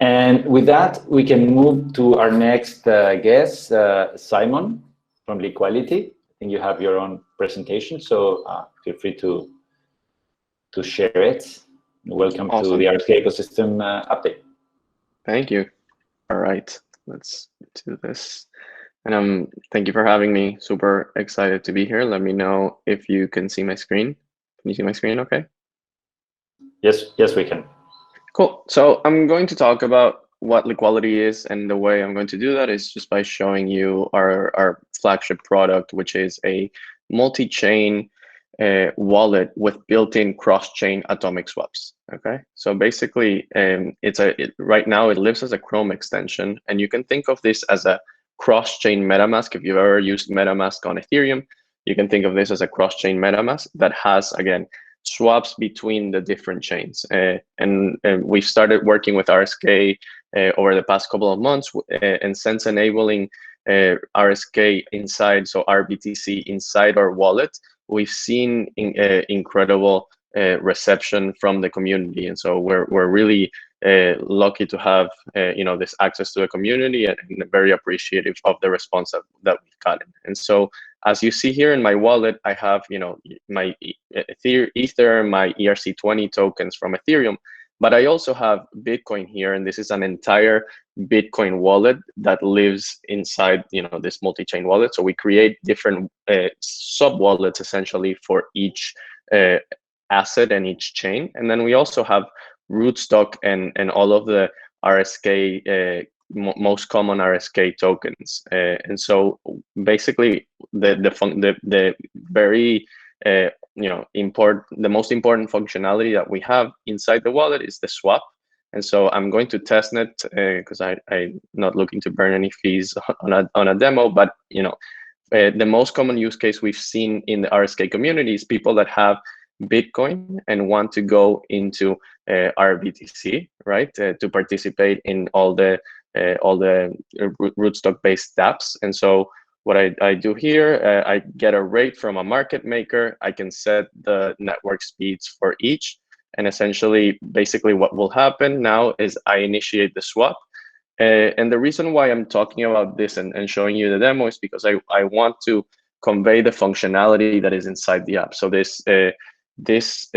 And with that, we can move to our next guest, Simon from Liquality. I think you have your own presentation, so feel free to share it. Welcome to the Awesome. RSK ecosystem update. Thank you. All right, let's do this. And thank you for having me. Super excited to be here. Let me know if you can see my screen. Can you see my screen okay? Yes, we can. Cool. So I'm going to talk about what Liquality is, and the way I'm going to do that is just by showing you our flagship product, which is a multi-chain wallet with built-in cross-chain atomic swaps. Okay, so basically, right now it lives as a Chrome extension, and you can think of this as a cross-chain MetaMask. If you've ever used MetaMask on Ethereum, you can think of this as a cross-chain MetaMask that has, again, swaps between the different chains. And we've started working with RSK over the past couple of months, and since enabling RSK inside, so RBTC inside our wallet, we've seen incredible reception from the community, and so we're really lucky to have this access to the community, and very appreciative of the response that we've gotten. And so, as you see here in my wallet, I have my Ether, my ERC20 tokens from Ethereum, but I also have Bitcoin here, and this is an entire Bitcoin wallet that lives inside this multi-chain wallet. So we create different sub wallets essentially for each asset and each chain, and then we also have rootstock and all of the RSK most common RSK tokens, and so basically the very the most important functionality that we have inside the wallet is the swap. And so I'm going to testnet because I'm not looking to burn any fees on a demo, but the most common use case we've seen in the RSK community is people that have Bitcoin and want to go into RBTC, right, to participate in all the rootstock based dApps. And so what I do here, I get a rate from a market maker. I can set the network speeds for each. And essentially, basically what will happen now is I initiate the swap. And the reason why I'm talking about this and showing you the demo is because I want to convey the functionality that is inside the app. So this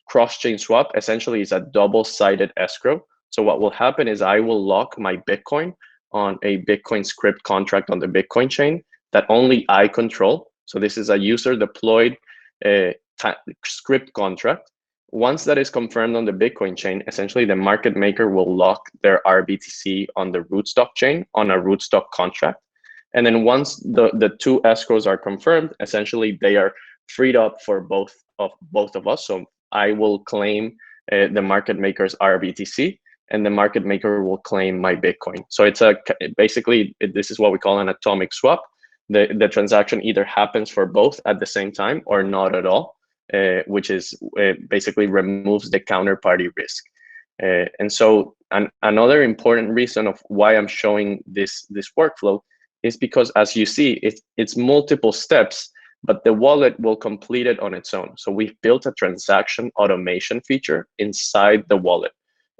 cross-chain swap essentially is a double-sided escrow. So what will happen is I will lock my Bitcoin on a Bitcoin script contract on the Bitcoin chain that only I control. So this is a user deployed script contract. Once that is confirmed on the Bitcoin chain, essentially the market maker will lock their RBTC on the rootstock chain on a rootstock contract. And then once the two escrows are confirmed, essentially they are freed up for both of us. So I will claim the market maker's RBTC, and the market maker will claim my Bitcoin. So it's basically this is what we call an atomic swap. The transaction either happens for both at the same time or not at all, which is basically removes the counterparty risk. And so another important reason of why I'm showing this workflow is because, as you see, it's multiple steps, but the wallet will complete it on its own. So we've built a transaction automation feature inside the wallet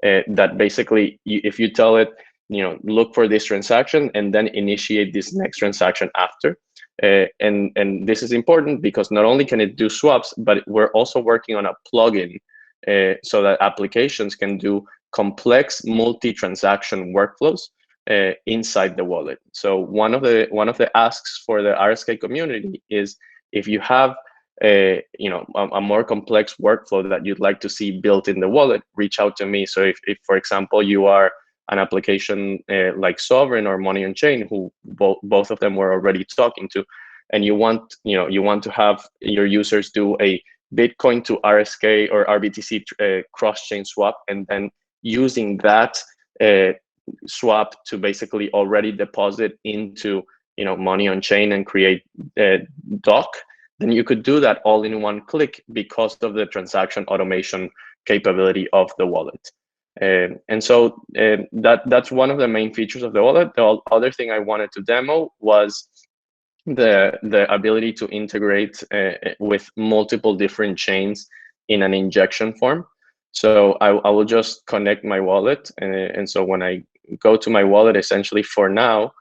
that basically, if you tell it, look for this transaction and then initiate this next transaction after. And this is important because not only can it do swaps, but we're also working on a plugin so that applications can do complex multi-transaction workflows inside the wallet. So one of the asks for the RSK community is, if you have a more complex workflow that you'd like to see built in the wallet, reach out to me. So if for example you are an application like Sovereign or Money on Chain, who both of them we're already talking to, and you want to have your users do a Bitcoin to RSK or RBTC cross-chain swap, and then using that swap to basically already deposit into Money on Chain and create DOC, then you could do that all in one click because of the transaction automation capability of the wallet. And so that's one of the main features of the wallet. The other thing I wanted to demo was the ability to integrate with multiple different chains in an injection form. So I will just connect my wallet, and so when I go to my wallet, essentially for now,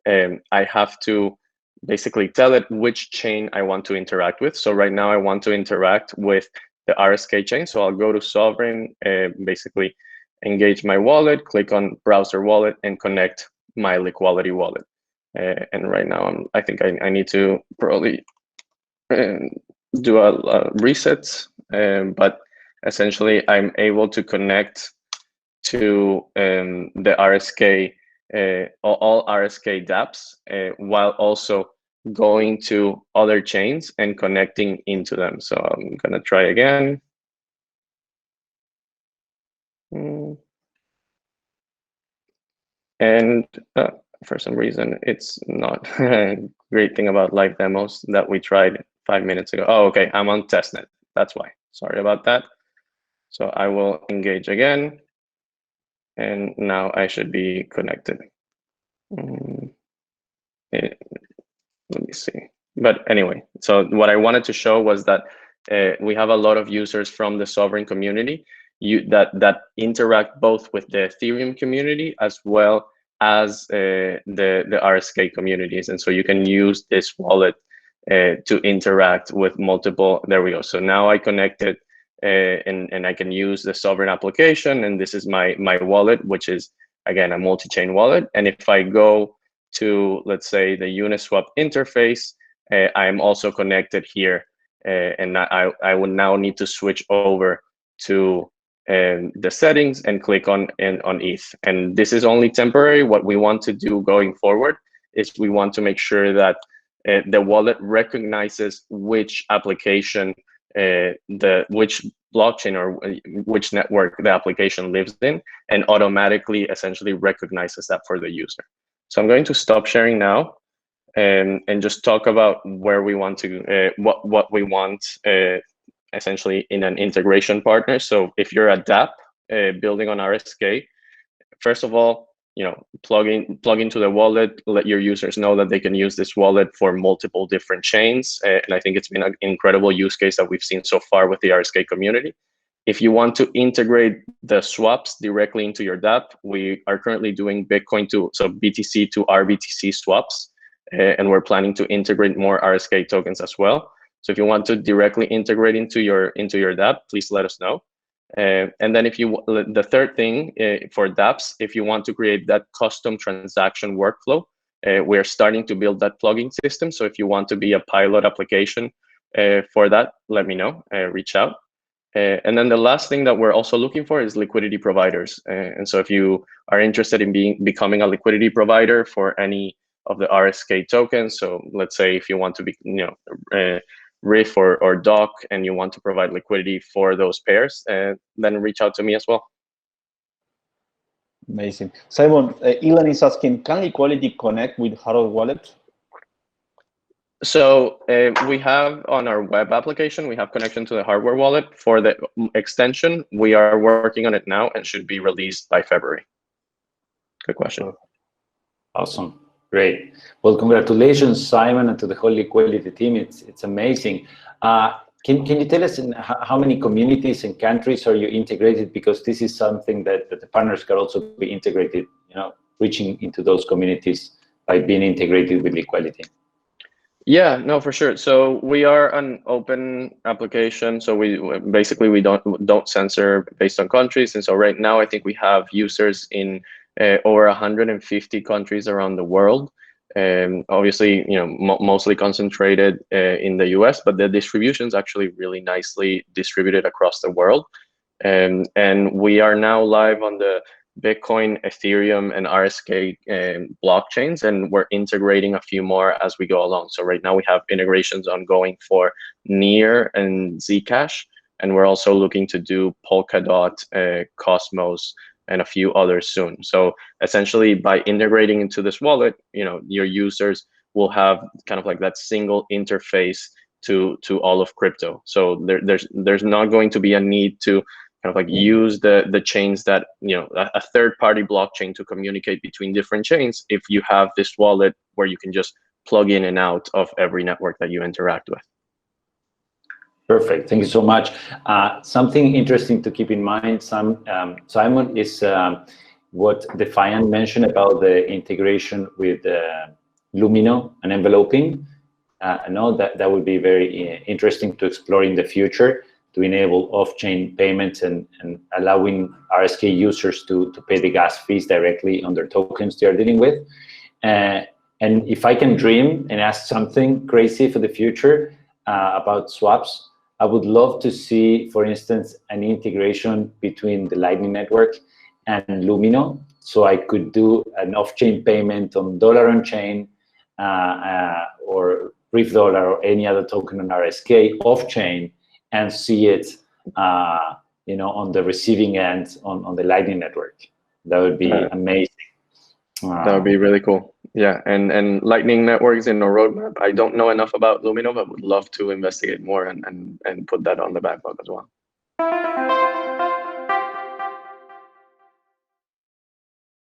I have to basically tell it which chain I want to interact with. So right now I want to interact with the RSK chain. So I'll go to Sovereign, basically engage my wallet, click on Browser Wallet, and connect my Liquality wallet. And right now I think I need to probably do a reset, but essentially I'm able to connect to the RSK, all RSK dApps, while also going to other chains and connecting into them. So I'm gonna try again. And for some reason, it's not a great thing about live demos that we tried 5 minutes ago. Oh, okay, I'm on testnet. That's why. Sorry about that. So I will engage again. And now I should be connected. Let me see. But anyway, so what I wanted to show was that we have a lot of users from the Sovereign community that interact both with the Ethereum community as well as the RSK communities. And so you can use this wallet to interact with multiple. There we go. So now I connected and I can use the Sovereign application. And this is my wallet, which is, again, a multi-chain wallet. And if I go to, let's say, the Uniswap interface, I'm also connected here. And I would now need to switch over to the settings and click on ETH. And this is only temporary. What we want to do going forward is we want to make sure that the wallet recognizes which application, which blockchain or which network the application lives in, and automatically essentially recognizes that for the user. So I'm going to stop sharing now and just talk about where we want to, what we want essentially in an integration partner. So if you're a dApp building on RSK, first of all, plug into the wallet, let your users know that they can use this wallet for multiple different chains. And I think it's been an incredible use case that we've seen so far with the RSK community. If you want to integrate the swaps directly into your dApp, we are currently doing Bitcoin to, so BTC to RBTC swaps, and we're planning to integrate more RSK tokens as well. So if you want to directly integrate into your dApp, please let us know. And then the third thing for dApps, if you want to create that custom transaction workflow, we're starting to build that plugin system. So if you want to be a pilot application for that, let me know, reach out. And then the last thing that we're also looking for is liquidity providers. And so if you are interested in becoming a liquidity provider for any of the RSK tokens, so let's say if you want to be, RIF or DOC and you want to provide liquidity for those pairs, then reach out to me as well. Amazing. Simon, Elon is asking, can Liquality connect with hardware wallet? So we have on our web application, we have connection to the hardware wallet. For the extension, we are working on it now and should be released by February. Good question. Awesome. Great. Well, congratulations, Simon, and to the whole Liquality team. It's amazing. Can you tell us how many communities and countries are you integrated? Because this is something that the partners can also be integrated, reaching into those communities by being integrated with Liquality. Yeah, no, for sure. So we are an open application. So we don't censor based on countries. And so right now, I think we have users in over 150 countries around the world. Obviously, mostly concentrated in the US, but the distribution is actually really nicely distributed across the world. And we are now live on the Bitcoin, Ethereum, and RSK blockchains, and we're integrating a few more as we go along. So right now we have integrations ongoing for Near and Zcash, and we're also looking to do Polkadot, Cosmos, and a few others soon. So essentially, by integrating into this wallet, your users will have kind of like that single interface to all of crypto. So there's not going to be a need to kind of like use the chains that, a third-party blockchain to communicate between different chains if you have this wallet where you can just plug in and out of every network that you interact with. Perfect. Thank you so much. Something interesting to keep in mind, Simon, is what Defiant mentioned about the integration with Lumino and enveloping. I know that would be very interesting to explore in the future, to enable off-chain payments and allowing RSK users to pay the gas fees directly on their tokens they are dealing with. And if I can dream and ask something crazy for the future about swaps, I would love to see, for instance, an integration between the Lightning Network and Lumino, so I could do an off-chain payment on dollar on-chain or Reef Dollar or any other token on RSK off-chain, and see it, on the receiving end on the Lightning Network. That would be amazing. That would be really cool. Yeah, and Lightning networks in the roadmap. I don't know enough about Lumino, but would love to investigate more and put that on the backlog as well.